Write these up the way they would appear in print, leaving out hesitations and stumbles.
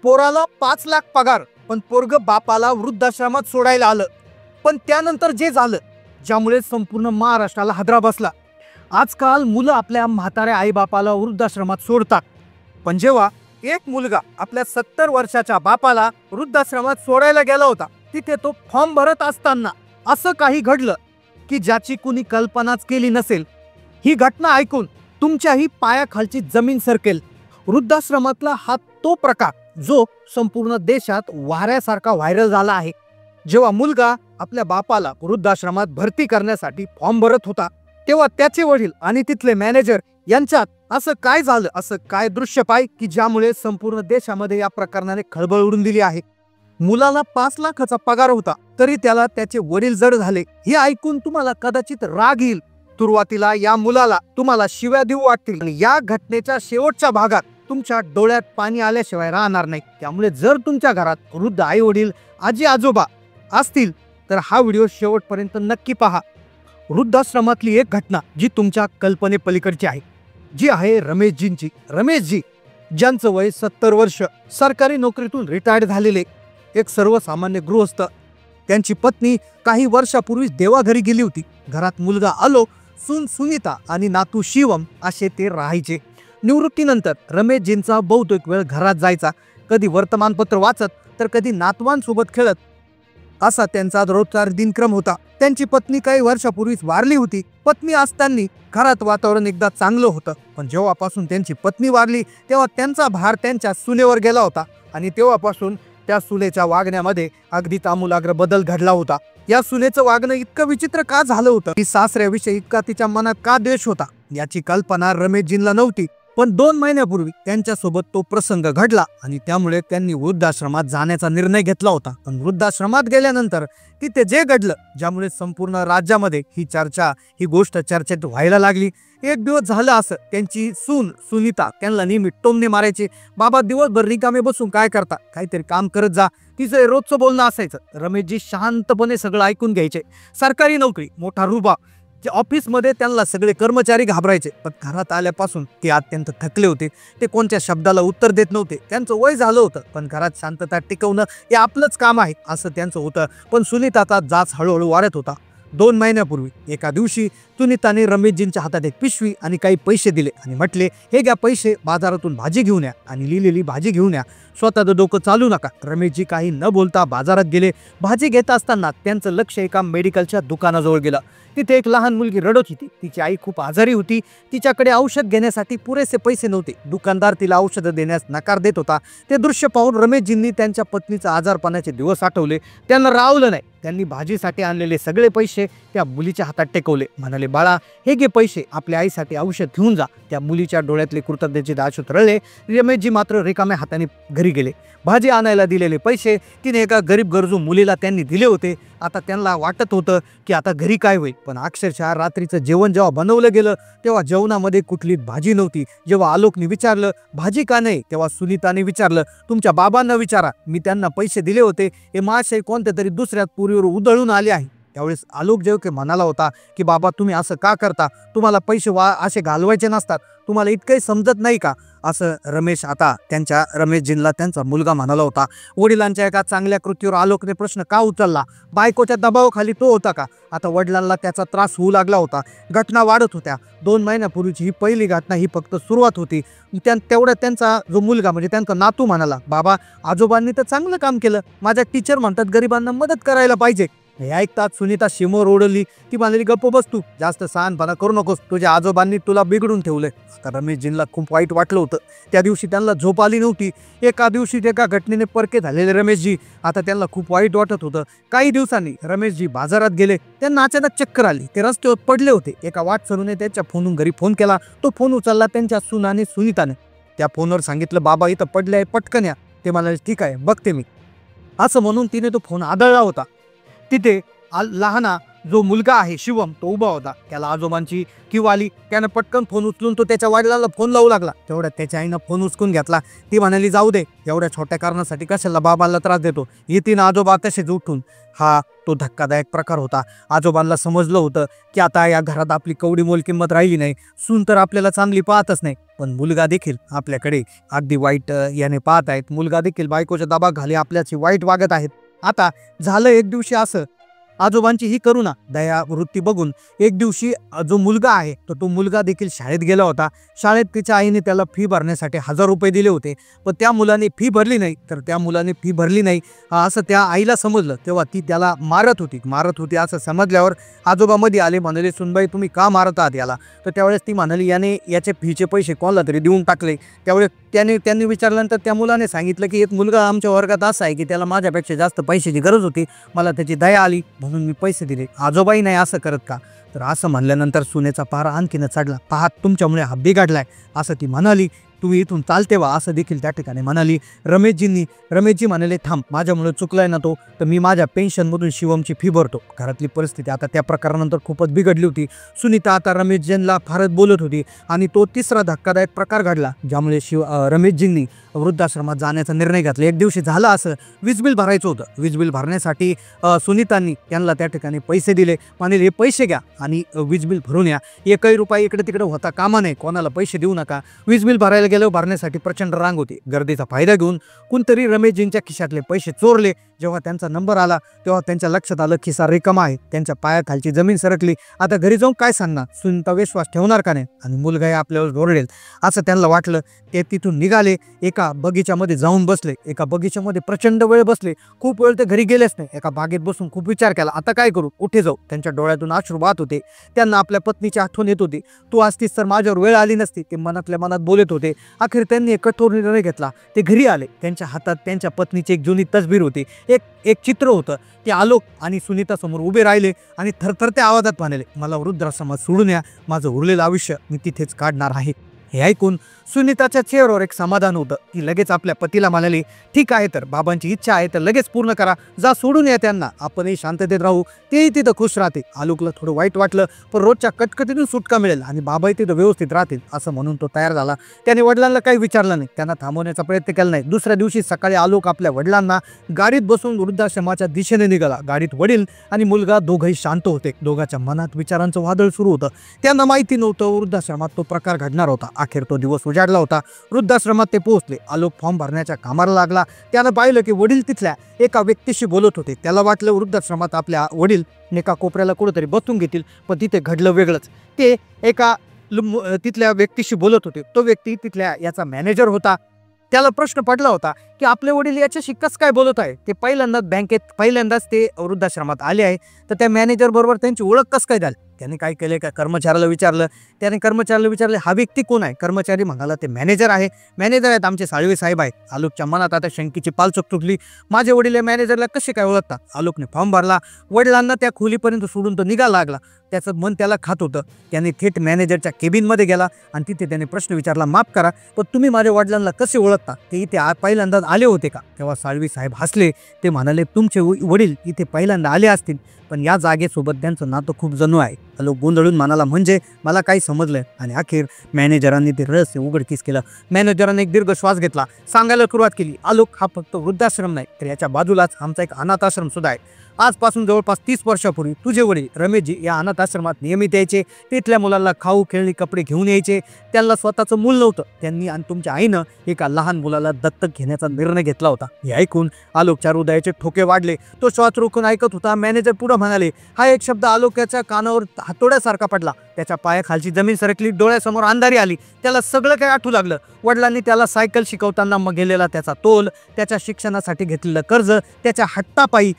पोराला 5 लाख पगार, पण पोरग बापाला वृद्धाश्रमात सोडायला आलं. पण त्यानंतर जे झालं, ज्यामुळे संपूर्ण महाराष्ट्राला हादरा बसला. आजकाल मुलं आपल्या म्हाताऱ्या आईबापाला वृद्धाश्रमात सोडतात, पण जेव्हा एक मुलगा आपल्या 70 वर्षाच्या बापाला वृद्धाश्रमात सोडायला गेला होता, तिथे तो फॉर्म भरत असताना असं काही घडलं की ज्याची कुणी कल्पनाच केली नसेल. ही घटना ऐकून तुमच्याही पायाखालची जमीन सरकेल. वृद्धाश्रमातला हा तो प्रकार जो संपूर्ण देशात वाऱ्यासारखा व्हायरल झाला आहे. जेव्हा मुलगा आपल्या बापाला वृद्धाश्रमात भरती करण्यासाठी फॉर्म भरत होता, तेव्हा त्याचे वडील आणि तिथले मॅनेजर यांच्यात असं काय झालं, असं काय दृश्य पाय की ज्यामुळे संपूर्ण देशामध्ये या प्रकरणाने खळबळ उडून दिली आहे. मुलाला 5 लाखाचा पगार होता, तरी त्याला त्याचे वडील जड झाले. हे ऐकून तुम्हाला कदाचित राग येईल. सुरुवातीला या मुलाला तुम्हाला शिव्या देऊ वाटतील, आणि या घटनेच्या शेवटच्या भागात तुमच्या डोळ्यात पाणी आल्याशिवाय राहणार नाही. त्यामुळे जर तुमच्या घरात वृद्ध आई वडील, आजी आजोबा असतील तर हा व्हिडिओ शेवटपर्यंत नक्की पहा. वृद्धाश्रमातली एक घटना जी तुमच्या कल्पनेपलीकडची आहे, जी आहे रमेशजींची. रमेशजी ज्यांचं वय 70 वर्ष, सरकारी नोकरीतून रिटायर्ड झालेले एक सर्वसामान्य गृहस्थ. त्यांची पत्नी काही वर्षापूर्वी देवाघरी गेली होती. घरात मुलगा आलो, सून सुनीता आणि नातू शिवम असे ते राहायचे. निवृत्तीनंतर रमेशजींचा बहुतेक वेळ घरात जायचा. कधी वर्तमानपत्र वाचत तर कधी नातवांसोबत खेळत, असा त्यांचा रोजचा दिनक्रम होता. त्यांची पत्नी काही वर्षापूर्वीच वारली होती. पत्नी असताना घरात वातावरण एकदा चांगलं होतं, पण जेव्हापासून त्यांची पत्नी वारली तेव्हा त्यांचा भार त्यांच्या सुनेवर गेला होता, आणि तेव्हापासून त्या सुनेच्या वागण्यामध्ये अगदी आमूलाग्र बदल घडला होता. या सुनेचं वागणं इतकं विचित्र का झालं होतं, की सासऱ्याविषयी इतका तिच्या मनात का द्वेष होता, याची कल्पना रमेशजींना नव्हती. पण 2 महिन्यापूर्वी त्यांच्यासोबत तो प्रसंग घडला, आणि त्यामुळे त्यांनी वृद्धाश्रमात जाण्याचा निर्णय घेतला होता. पण वृद्धाश्रमात गेल्यानंतर तिथे जे घडलं, ज्यामुळे संपूर्ण राज्यामध्ये ही गोष्ट चर्चेत व्हायला लागली. एक दिवस झालं असं, त्यांची सून सुनीता त्यांना नेहमी टोमणे मारायचे. बाबा दिवसभर रिकामे बसून काय करता, काहीतरी काम करत जा, तिचं रोजचं बोलणं असायचं. रमेशजी शांतपणे सगळं ऐकून घ्यायचे. सरकारी नोकरी, मोठा रुबाब, ऑफिसमध्ये त्यांना सगळे कर्मचारी घाबरायचे. पण घरात आल्यापासून ते अत्यंत थकले होते. ते कोणत्या शब्दाला उत्तर देत नव्हते. त्यांचं वय झालं होतं, पण घरात शांतता टिकवणं हे आपलंच काम आहे असं त्यांचं होतं. पण सुनीताचा जाच हळूहळू वाढत होता. 2 महिन्यापूर्वी एका दिवशी सुनीताने रमेशजींच्या हातात एक पिशवी आणि काही पैसे दिले आणि म्हटले, हे घ्या पैसे, बाजारातून भाजी घेऊन या आणि लिहिलेली भाजी घेऊन या. स्वतःचं डोकं चालू नका. रमेशजी काही न बोलता बाजारात गेले. भाजी घेत असताना त्यांचं लक्ष एका मेडिकलच्या दुकानाजवळ गेलं. तिथे एक लहान मुलगी रडत होती. तिची आई खूप आजारी होती. तिच्याकडे औषध घेण्यासाठी पुरेसे पैसे नव्हते. दुकानदार तिला औषधं देण्यास नकार देत होता. ते दृश्य पाहून रमेशजींनी त्यांच्या पत्नीचा आजारपणाचे दिवस आठवले. त्यांना रावलं नाही. त्यांनी भाजीसाठी आणलेले सगळे पैसे त्या मुलीच्या हातात टेकवले. म्हणाले, बाळा हे घे पैसे, आपल्या आईसाठी औषध घेऊन जा. त्या मुलीच्या डोळ्यातले कृतज्ञतेचे अश्रू तरळले. रमेशजी मात्र रिकाम्या हाताने घरी गेले. भाजी आणायला दिलेले पैसे तिने एका गरीब गरजू मुलीला त्यांनी दिले होते. आता त्यांना वाटत होतं की आता घरी काय होईल, पण अक्षरशः रात्रीचं जेवण जेव्हा बनवलं गेलं तेव्हा जेवणामध्ये कुठलीच भाजी नव्हती. जेव्हा आलोकने विचारलं भाजी का नाही, तेव्हा सुनीताने विचारलं, तुमच्या बाबांना विचारा, मी त्यांना पैसे दिले होते, हे मासे कोणत्या तरी दुसऱ्याच पुरीवर उधळून आले आहे. त्यावेळेस आलोक जेव्हा म्हणाला होता की बाबा तुम्ही असं का करता, तुम्हाला पैसे असे घालवायचे नसतात, तुम्हाला इतकंही समजत नाही का, असं रमेशजींना त्यांचा मुलगा म्हणाला होता. वडिलांच्या एका चांगल्या कृतीवर आलोकने प्रश्न का उचलला, बायकोच्या दबावाखाली तो होता का. आता वडिलांना त्याचा त्रास होऊ लागला होता. घटना वाढत होत्या. 2 महिन्यापूर्वीची ही पहिली घटना, ही फक्त सुरुवात होती. तेवढ्या त्यांचा जो मुलगा म्हणजे त्यांचा नातू म्हणाला, बाबा आजोबांनी तर चांगलं काम केलं, माझ्या टीचर म्हणतात गरिबांना मदत करायला पाहिजे. हे ऐकतात सुनीता शिमोर ओढली. ती म्हणाली, गप्प बस तू, जास्त शहाणपणा करू नकोस, तुझ्या आजोबांनी तुला बिघडून ठेवलंय. आता रमेशजींना खूप वाईट वाटलं होतं. त्या दिवशी त्यांना झोप आली नव्हती. एका दिवशी एका घटनेने परके झालेले रमेशजी, आता त्यांना खूप वाईट वाटत होतं. काही दिवसांनी रमेशजी बाजारात गेले. त्यांना अचानक चक्कर आली. ते रस्त्यावर पडले होते. एका वाटसरूने त्यांच्या फोनून घरी फोन केला. तो फोन उचलला त्यांच्या सुनाने सुनीताने. त्या फोनवर सांगितलं, बाबा इथं पडले आहे, पटकन या. ते म्हणाले, ठीक आहे बघते मी, असं म्हणून तिने तो फोन आदळला होता. तिथे लहाना जो मुलगा आहे शिवम तो उभा होता. त्याला आजोबांची किव आली. त्यानं पटकन फोन उचलून तो त्याच्या वडिलांना फोन लावू लागला. तेवढ्यात त्याच्या आईनं फोन उचकून घेतला. ती म्हणाली, जाऊ दे, एवढ्या छोट्या कारणासाठी कशाला बाबाला त्रास देतो. येतीन आजोबा तसेच उठून. हा तो धक्कादायक प्रकार होता. आजोबांना समजलं होतं की आता या घरात आपली कवडी मोल किंमत राहिली नाही. सून तर आपल्याला चांगली पाहतच नाही, पण मुलगा देखील आपल्याकडे अगदी वाईट याने पाहत आहेत. मुलगा देखील बायकोच्या दबाखाली आपल्याची वाईट वागत आहेत. आता झालं एक दिवशी असं, आजोबांची ही करुणा दया वृत्ती बघून एक दिवशी जो मुलगा आहे तो मुलगा देखील शाळेत गेला होता. शाळेत तिच्या आईने त्याला फी भरण्यासाठी 1000 रुपये दिले होते, पण त्या मुलाने फी भरली नाही असं त्या आईला समजलं. तेव्हा ती त्याला मारत होती असं समजल्यावर आजोबा मध्ये आले. म्हणाले, सुनबाई तुम्ही का मारत आहात याला? तर त्यावेळेस ती म्हणाली, याने याचे फीचे पैसे कोणाला तरी देऊन टाकले. त्यावेळेस त्यांनी विचारल्यानंतर त्या मुलाने सांगितलं की एक मुलगा आमच्या वर्गात असा आहे की त्याला माझ्यापेक्षा जास्त पैशाची गरज होती, मला त्याची दया आली म्हणून मी पैसे दिले. आजोबाई नाही असं करत का? तर असं म्हणल्यानंतर सुनेचा पारा आणखीन चढला. पाहत तुमच्यामुळे हा बिघडलाय असं ती म्हणाली. तुम्ही इथून चालते वा असं देखील त्या ठिकाणी म्हणाली. रमेशजी म्हणाले, थांब, माझ्यामुळे चुकलाय ना तो, तर मी माझ्या पेन्शनमधून शिवमची फी भरतो. घरातली परिस्थिती आता त्या प्रकारानंतर खूपच बिघडली होती. सुनीता आता रमेशजींना फारच बोलत होती आणि तो तिसरा धक्कादायक प्रकार घडला, ज्यामुळे रमेशजींनी वृद्धाश्रमात जाण्याचा निर्णय घेतला. एक दिवशी झालं असं, वीज बिल भरायचं होतं. वीज बिल भरण्यासाठी सुनीतांनी त्यांना त्या ठिकाणी पैसे दिले. म्हणाले, हे पैसे घ्या आणि वीज बिल भरून या. एकही रुपया इकडे तिकडे होता कामा नये, कोणाला पैसे देऊ नका. वीज बिल भरायला गेलो, भरण्यासाठी प्रचंड रांग होती. गर्दीचा फायदा घेऊन कोणतरी रमेशजींच्या खिशातले पैसे चोरले. जेव्हा त्यांचा नंबर आला तेव्हा त्यांच्या लक्षात आलं खिसा रिकामा आहे. त्यांच्या पायाखालची जमीन सरकली. आता घरी जाऊन काय सांगणार? सुनीता विश्वास ठेवणार का नाही आणि मुलगाही आपल्यावर ओरडेल असं त्यांना वाटलं. ते तिथून निघाले. एका बगीच्यामध्ये जाऊन बसले. एका बगीच्यामध्ये प्रचंड वेळ बसले. खूप वेळ ते घरी गेलेच नाही. एका बागेत बसून खूप विचार केला, आता काय करू, कुठे जाऊ? त्यांच्या डोळ्यातून अश्रू वाहत होते. त्यांना आपल्या पत्नीची आठवण येत होती. तू असतीस तर माझ्यावर वेळ आली नसती, ते मनातल्या मनात बोलत होते. अखेर त्यांनी एक कठोर निर्णय घेतला. ते घरी आले. त्यांच्या हातात त्यांच्या पत्नीची एक जुनी तसबीर होती. एक चित्र होतं. ते आलोक आणि सुनीता समोर उभे राहिले आणि थरथरत्या आवाजात म्हणाले, मला वृद्धाश्रमात सोडून या, माझं उरलेलं आयुष्य मी तिथेच काढणार आहे. हे ऐकून सुनीताच्या चेहऱ्यावर एक समाधान होतं. ती लगेच आपल्या पतीला म्हणाली, ठीक आहे, तर बाबांची इच्छा आहे तर लगेच पूर्ण करा, जा सोडून या त्यांना, आपणही शांततेत राहू, तेही तिथं खुश राहते. आलोकला थोडं वाईट वाटलं, पण रोजच्या कटकटीतून सुटका मिळेल आणि बाबाही तिथं व्यवस्थित राहतील असं म्हणून तो तयार झाला. त्याने वडिलांना काही विचारलं नाही, त्यांना थांबवण्याचा प्रयत्न केला नाही. दुसऱ्या दिवशी सकाळी आलोक आपल्या वडिलांना गाडीत बसून वृद्धाश्रमाच्या दिशेने निघाला. गाडीत वडील आणि मुलगा दोघंही शांत होते. दोघांच्या मनात विचारांचं वादळ सुरू होतं. त्यांना माहिती नव्हतं वृद्धाश्रमात तो प्रकार घडणार होता. अखेर तो दिवस उजाडला होता. वृद्धाश्रमात ते पोहोचले. आलोक फॉर्म भरण्याच्या कामाला लागला. त्यानं पाहिलं की वडील तिथल्या एका व्यक्तीशी बोलत होते. त्याला वाटलं वृद्धाश्रमात आपल्या वडील एका कोपऱ्याला कुठेतरी बसून घेतील, पण तिथे घडलं वेगळंच. ते एका तिथल्या व्यक्तीशी बोलत होते. तो व्यक्ती तिथल्या याचा मॅनेजर होता. त्याला प्रश्न पडला होता की आपले वडील याच्याशी कसं काय बोलत आहे? ते पहिल्यांदाच ते वृद्धाश्रमात आले आहे, तर त्या मॅनेजर बरोबर त्यांची ओळख कसं काय झाली? त्याने काय केले का कर्मचाऱ्याला विचारलं. त्याने कर्मचाऱ्याला विचारले, हा व्यक्ती कोण आहे? कर्मचारी म्हणाला, ते मॅनेजर आहेत, आमचे साळवे साहेब आहेत. आलोकच्या मनात आता शंकेची पालचक तुटली. माझे वडील या मॅनेजरला कसे काय ओळखतात? आलोकने फॉर्म भरला. वडिलांना त्या खोलीपर्यंत सोडून तो निघाला लागला. त्याचं मन त्याला खात होतं. त्याने थेट मॅनेजरच्या केबिनमध्ये गेला आणि तिथे त्याने प्रश्न विचारला, माफ करा, पण तुम्ही माझ्या वडिलांना कसे ओळखता? ते इथे पहिल्यांदाच आले होते का? तेव्हा साळवी साहेब हसले. ते म्हणाले, तुमचे वडील इथे पहिल्यांदा आले असतील, पण या जागेसोबत त्यांचं नातं खूप जणू आहे. आलोक गोंधळून म्हणाला, म्हणजे मला काही समजलंय. आणि अखेर मॅनेजरांनी ते रहस्य उघडकीस केलं. मॅनेजरांनी एक दीर्घ श्वास घेतला. सांगायला सुरुवात केली, आलोक, हा फक्त वृद्धाश्रम नाही, तर याच्या बाजूलाच आमचा एक अनाथ आश्रम सुद्धा आहे. आजपासून जवळपास 30 वर्षापूर्वी तुझे वडील रमेशजी या अनाथ आश्रमात नियमित यायचे. तिथल्या मुलांना खाऊ खेळणी कपडे घेऊन यायचे. त्यांना स्वतःचं मूल नव्हतं. त्यांनी आणि तुमच्या आईनं एका लहान मुलाला दत्तक घेण्याचा निर्णय घेतला होता. हे ऐकून आलोकच्या हृदयाचे ठोके वाढले. तो श्वास रोखून ऐकत होता. मॅनेजर पुढे म्हणाले, हा एक शब्द आलोकाच्या कानावर हातोड्यासारखा पडला. त्याच्या पायाखालची जमीन सरकली. डोळ्यासमोर अंधारी आली. त्याला सगळं काही आठवू लागलं. वडिलांनी त्याला सायकल शिकवताना मग गेलेला त्याचा तोल, त्याच्या शिक्षणासाठी घेतलेलं कर्ज, त्याच्या हट्टापायी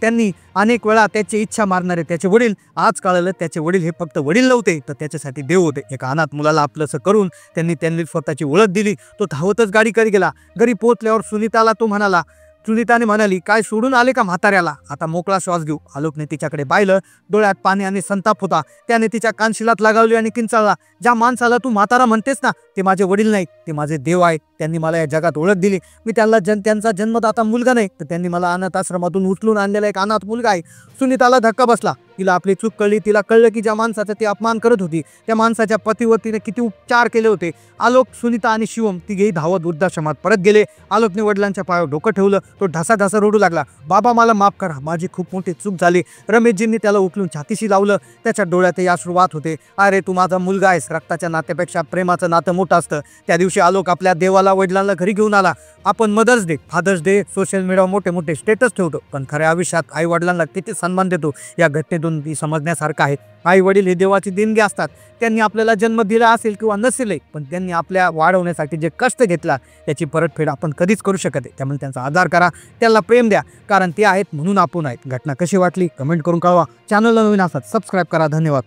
त्यांनी अनेक वेळा त्याची इच्छा मारणारे त्याचे वडील. आज कळलं त्याचे वडील हे फक्त वडील नव्हते, तर त्याच्यासाठी देव होते. एका अनाथ मुलाला आपलंसं करून त्यांनी स्वतःची ओळख दिली. तो धावतच गाडीकडे गेला. घरी पोहोचल्यावर सुनीताने म्हणाली, काय सोडून आले का म्हाताऱ्याला? आता मोकळा श्वास घेऊ. आलोकने तिच्याकडे पाहिलं. डोळ्यात पाणी आणि संताप होता. त्याने तिच्या कानशिलात लगावली आणि किंचाळला, ज्या माणसाला तू म्हातारा म्हणतेस ना, ते माझे वडील नाही, ते माझे देव आहेत. त्यांनी मला या जगात ओळख दिली. मी त्यांचा जन्मदाता मुलगा नाही, तर त्यांनी मला अनाथ आश्रमातून उचलून आणलेला एक अनाथ मुलगा आहे. सुनीताला धक्का बसला. तिला आपली चूक कळली. तिला कळलं की ज्या माणसाचा ती अपमान करत होती त्या माणसाच्या पतीवर तिने किती उपचार केले होते. आलोक, सुनीता आणि शिवम तिघेही धावत वृद्धाश्रमात परत गेले. आलोकने वडिलांच्या पायावर डोकं ठेवलं. तो ढासा रडू लागला. बाबा, मला माफ करा, माझी खूप मोठी चूक झाली. रमेशजींनी त्याला उचलून छातीशी लावलं. त्याच्या डोळ्यातही अश्रू वाहत होते. अरे, तू माझा मुलगा आहेस. रक्ताच्या नात्यापेक्षा प्रेमाचं नातं मोठं असतं. त्या दिवशी आलोक आपल्या देवाला वडिलांना घरी घेऊन आला. आपण mother's day, father's day social मीडियावर मोठे मोठे स्टेटस ठेवतो, पण खऱ्या आयुष्यात आई वडिलांना किती सन्मान देतो या घटनेतून ती समजण्यासारखं आहे. आई वडील हे देवाची देणगी असतात. त्यांनी आपल्याला जन्म दिला असेल किंवा नसेलही, पण त्यांनी आपल्या वाढवण्यासाठी जे कष्ट घेतला त्याची परतफेड आपण कधीच करू शकत नाही. त्यामुळे त्यांचा आदर करा, त्यांना प्रेम द्या, कारण ते आहेत म्हणून आपण आहेत. घटना कशी वाटली कमेंट करून कळवा. चॅनलला नवीन असतात सबस्क्राईब करा. धन्यवाद.